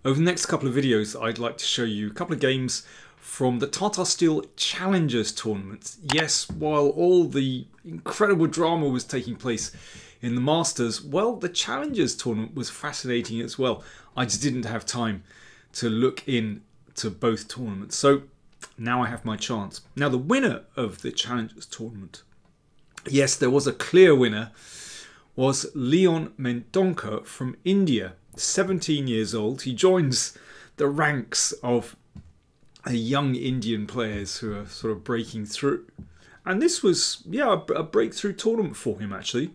Over the next couple of videos, I'd like to show you a couple of games from the Tata Steel Challengers tournament. Yes, while all the incredible drama was taking place in the Masters, well, the Challengers tournament was fascinating as well. I just didn't have time to look into both tournaments, so now I have my chance. Now, the winner of the Challengers tournament, yes, there was a clear winner, was Leon Mendonca from India. 17 years old. He joins the ranks of young Indian players who are sort of breaking through. And this was, yeah, a breakthrough tournament for him, actually.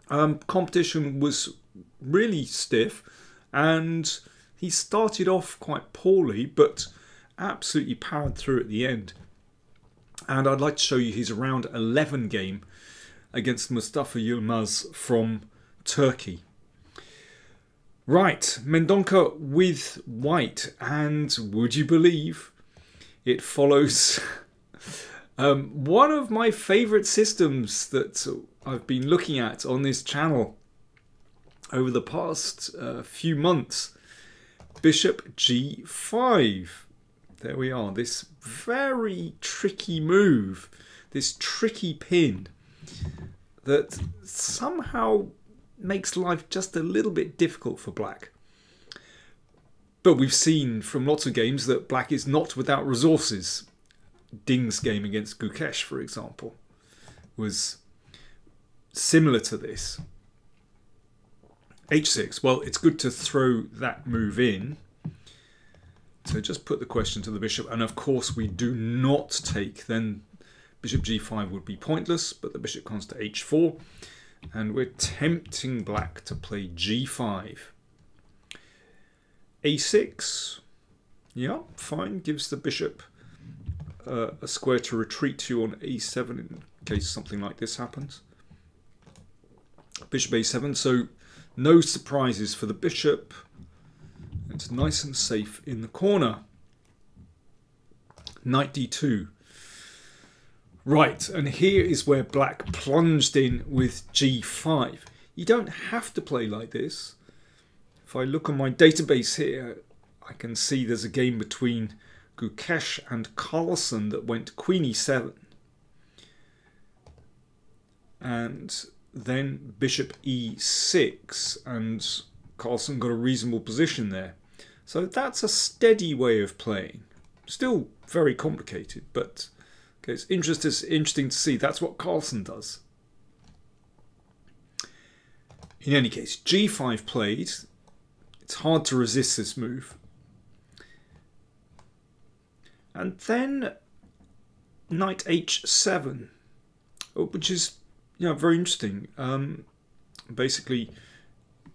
Competition was really stiff, and he started off quite poorly, but absolutely powered through at the end. And I'd like to show you his round 11 game against Mustafa Yilmaz from Turkey. Right, Mendonca with white, and would you believe it follows one of my favourite systems that I've been looking at on this channel over the past few months. Bishop G5. There we are, this very tricky move, this tricky pin that somehow makes life just a little bit difficult for black. But we've seen from lots of games that black is not without resources. Ding's game against Gukesh, for example, was similar to this. H6, well, it's good to throw that move in. So just put the question to the bishop, and of course we do not take, then bishop G5 would be pointless, but the bishop comes to H4. And we're tempting black to play G5. A6, yeah, fine, gives the bishop a square to retreat to on A7 in case something like this happens. Bishop A7, so no surprises for the bishop. It's nice and safe in the corner. Knight D2. Right, and here is where black plunged in with G5. You don't have to play like this. If I look on my database here, I can see there's a game between Gukesh and Carlsen that went Queen E7. And then Bishop E6, and Carlsen got a reasonable position there. So that's a steady way of playing. Still very complicated, but okay, it's interesting to see. That's what Carlsen does. In any case, G5 played. It's hard to resist this move. And then Knight H7, which is, you know, very interesting. Basically,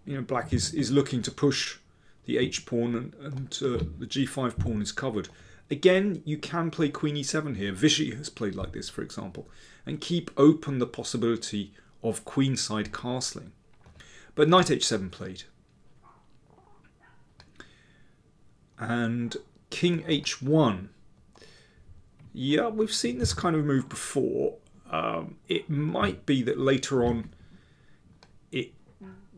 you know, black is looking to push the H pawn, and the G5 pawn is covered. Again, you can play Queen E7 here. Vichy has played like this, for example, and keep open the possibility of queenside castling. But Knight H7 played. And King H1. Yeah, we've seen this kind of move before. It might be that later on it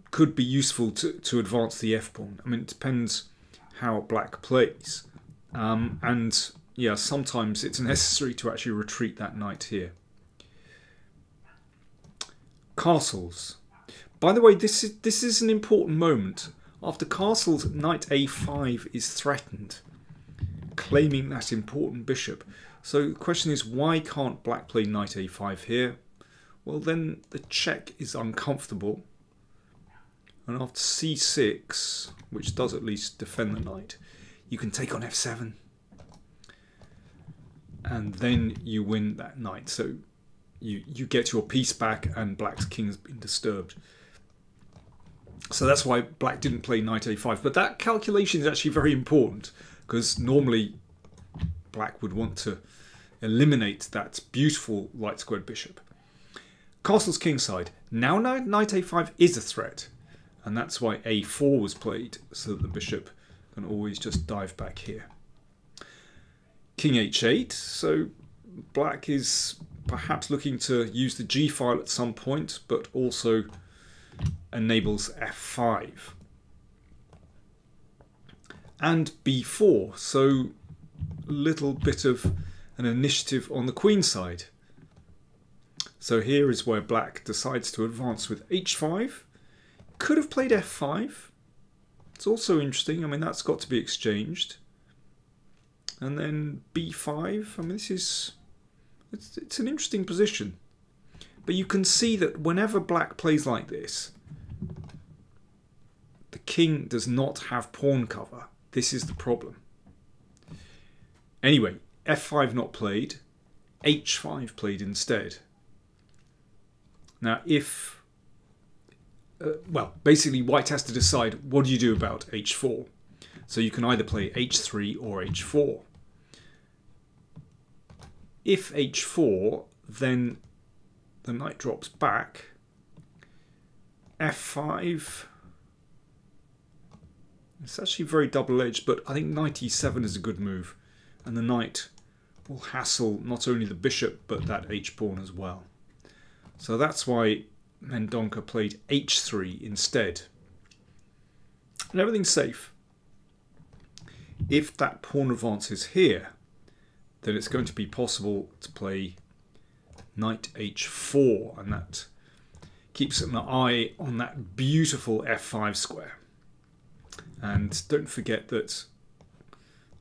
could be useful to advance the F-pawn. I mean, it depends how black plays. And yeah, sometimes it's necessary to actually retreat that knight here. Castles. By the way, this is an important moment. After castles, knight A5 is threatened, claiming that important bishop. So the question is, why can't black play knight A5 here? Well, then the check is uncomfortable. And after C6, which does at least defend the knight, you can take on F7. And then you win that knight. So you get your piece back, and black's king has been disturbed. So that's why black didn't play knight A5. But that calculation is actually very important, because normally black would want to eliminate that beautiful light squared bishop. Castle's kingside. Now knight A5 is a threat. And that's why A4 was played, so that the bishop can always just dive back here. King H8, so black is perhaps looking to use the G file at some point, but also enables F5. and b4. So a little bit of an initiative on the queen side. So here is where black decides to advance with h5. Could have played f5. It's also interesting. I mean, that's got to be exchanged. And then b5. I mean, this is... It's an interesting position. But you can see that whenever black plays like this, the king does not have pawn cover. This is the problem. Anyway, f5 not played. h5 played instead. Now, if... well, basically white has to decide what do you do about h4. So you can either play h3 or h4. If h4, then the knight drops back. f5. It's actually very double-edged, but I think knight e7 is a good move. And the knight will hassle not only the bishop, but that h-pawn as well. So that's why Mendonca played h3 instead. And everything's safe. If that pawn advances here, then it's going to be possible to play knight h4, and that keeps an eye on that beautiful f5 square. And don't forget that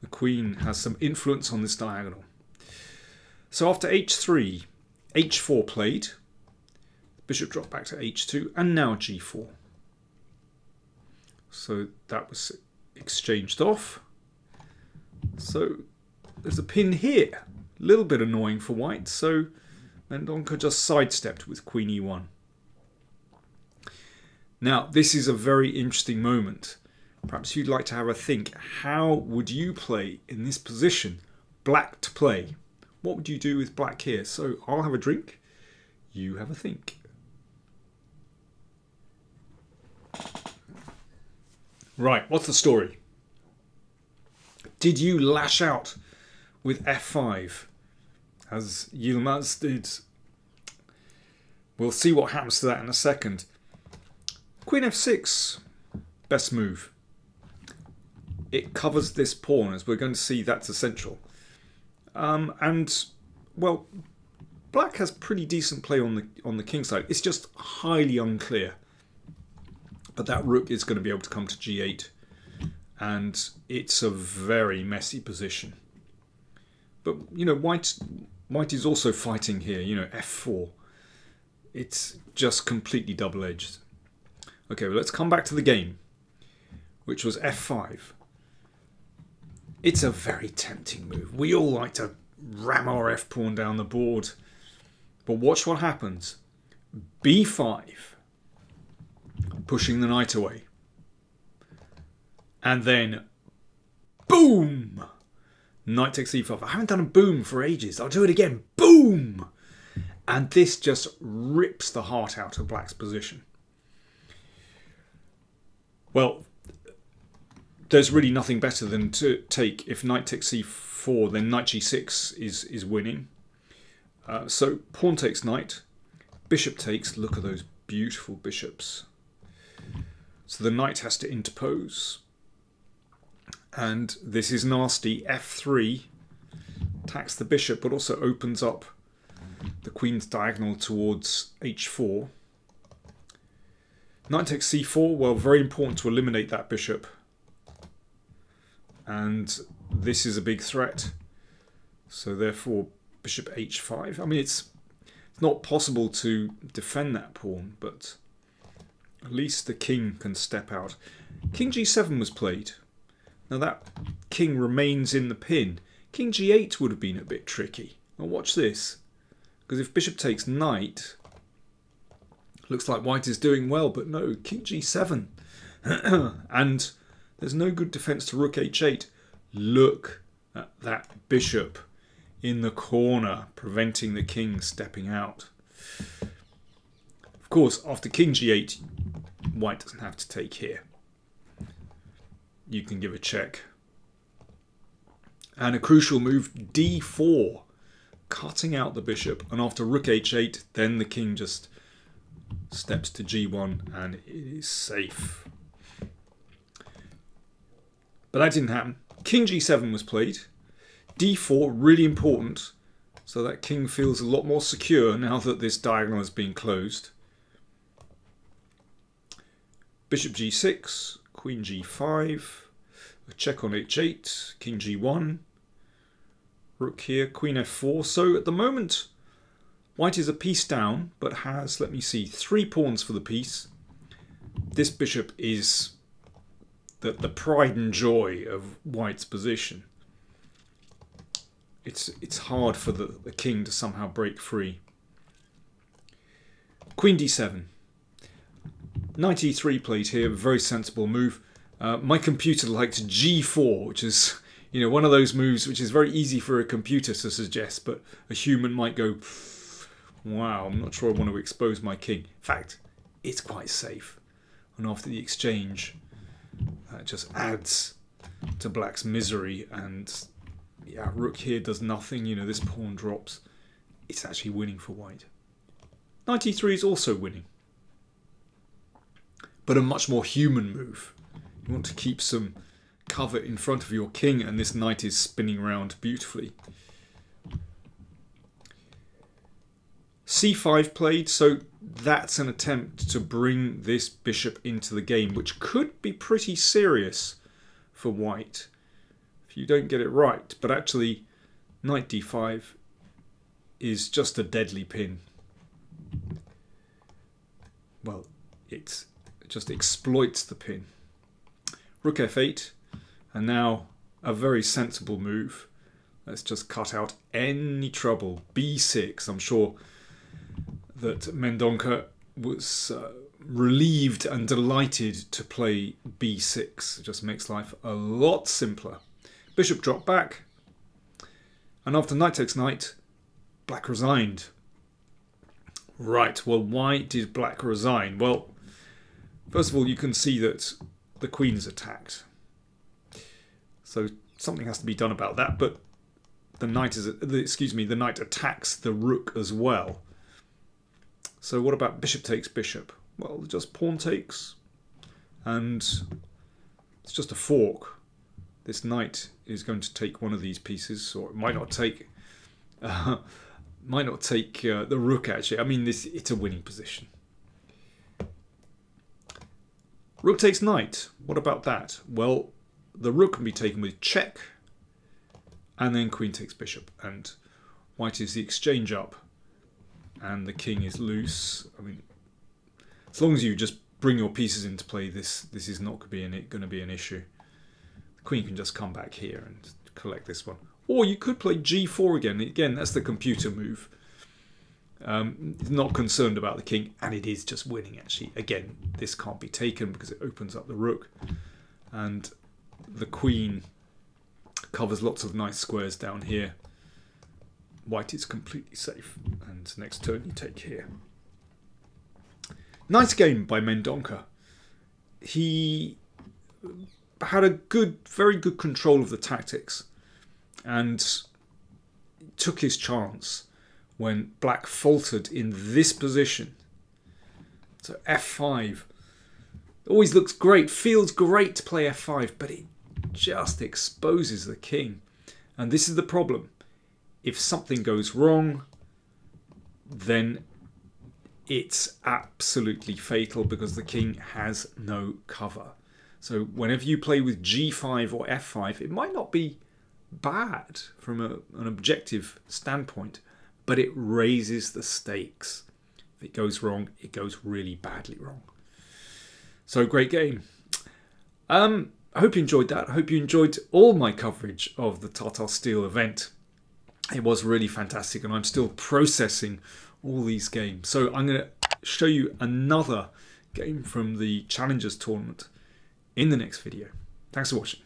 the queen has some influence on this diagonal. So after h3, h4 played, bishop dropped back to h2, and now g4. So that was exchanged off. So there's a pin here. A little bit annoying for white, so Mendonca just sidestepped with queen e1. Now, this is a very interesting moment. Perhaps you'd like to have a think. How would you play in this position? Black to play. What would you do with black here? So I'll have a drink. You have a think. Right, what's the story? Did you lash out with f5 as Yilmaz did? We'll see what happens to that in a second. Queen f6, best move. It covers this pawn, as we're going to see. That's essential. And well, black has pretty decent play on the king side. It's just highly unclear. But that rook is going to be able to come to g8, and it's a very messy position. But you know, white is also fighting here. You know, f4. It's just completely double-edged. Okay, well, let's come back to the game, which was f5. It's a very tempting move. We all like to ram our f-pawn down the board. But watch what happens. b5. Pushing the knight away. And then, boom! Knight takes e5. I haven't done a boom for ages. I'll do it again. Boom! And this just rips the heart out of black's position. Well, there's really nothing better than to take, if knight takes c4, then knight g6 is winning. So pawn takes knight, bishop takes. Look at those beautiful bishops. So the knight has to interpose. And this is nasty. f3 attacks the bishop, but also opens up the queen's diagonal towards h4. Knight takes c4. Well, very important to eliminate that bishop. And this is a big threat. So therefore, bishop h5. I mean, it's not possible to defend that pawn, but at least the king can step out. King g7 was played. Now that king remains in the pin. King g8 would have been a bit tricky. Now watch this. Because if bishop takes knight, looks like white is doing well, but no, king g7. And there's no good defense to rook h8. Look at that bishop in the corner, preventing the king stepping out. Of course, after king g8, white doesn't have to take here. You can give a check. And a crucial move, d4, cutting out the bishop. And after rook h8, then the king just steps to g1 and it is safe. But that didn't happen. King g7 was played. d4, really important. So that king feels a lot more secure now that this diagonal has been closed. Bishop g6, queen g5, a check on h8, king g1, rook here, queen f4. So at the moment, white is a piece down, but has, let me see, 3 pawns for the piece. This bishop is the pride and joy of white's position. It's hard for the king to somehow break free. Queen d7. Knight e3 played here, very sensible move. My computer liked g4, which is, you know, one of those moves which is very easy for a computer to suggest, but a human might go, wow, I'm not sure I want to expose my king. In fact, it's quite safe. And after the exchange, that just adds to black's misery. And yeah, rook here does nothing. You know, this pawn drops. It's actually winning for white. Knight e3 is also winning, but a much more human move. You want to keep some cover in front of your king, and this knight is spinning around beautifully. c5 played, so that's an attempt to bring this bishop into the game, which could be pretty serious for white if you don't get it right. But actually, knight d5 is just a deadly pin. Well, it just exploits the pin. Rook f8, and now a very sensible move. Let's just cut out any trouble. b6, I'm sure that Mendonca was relieved and delighted to play b6. It just makes life a lot simpler. Bishop dropped back, and after knight takes knight, black resigned. Right, well, why did black resign? Well, first of all, you can see that the queen is attacked. So something has to be done about that, but the knight the knight attacks the rook as well. So what about bishop takes bishop? Well, just pawn takes, and it's just a fork. This knight is going to take one of these pieces, or it might not take. Might not take the rook, actually. I mean, it's a winning position. Rook takes knight. What about that? Well, the rook can be taken with check, and then queen takes bishop, and white is the exchange up, and the king is loose. I mean, as long as you just bring your pieces into play, this is not going to be an issue. The queen can just come back here and collect this one. Or you could play g4 again. Again, that's the computer move. Not concerned about the king, and it is just winning, actually. Again, this can't be taken because it opens up the rook, and the queen covers lots of nice squares down here. White is completely safe, and next turn you take here. Nice game by Mendonca. He had a very good control of the tactics, and took his chance when black faltered in this position. So f5 always looks great, feels great to play f5, but it just exposes the king. And this is the problem. If something goes wrong, then it's absolutely fatal because the king has no cover. So whenever you play with g5 or f5, it might not be bad from an objective standpoint, but it raises the stakes. If it goes wrong, it goes really badly wrong. So great game. I hope you enjoyed that. I hope you enjoyed all my coverage of the Tata Steel event. It was really fantastic, and I'm still processing all these games. So I'm going to show you another game from the Challengers tournament in the next video. Thanks for watching.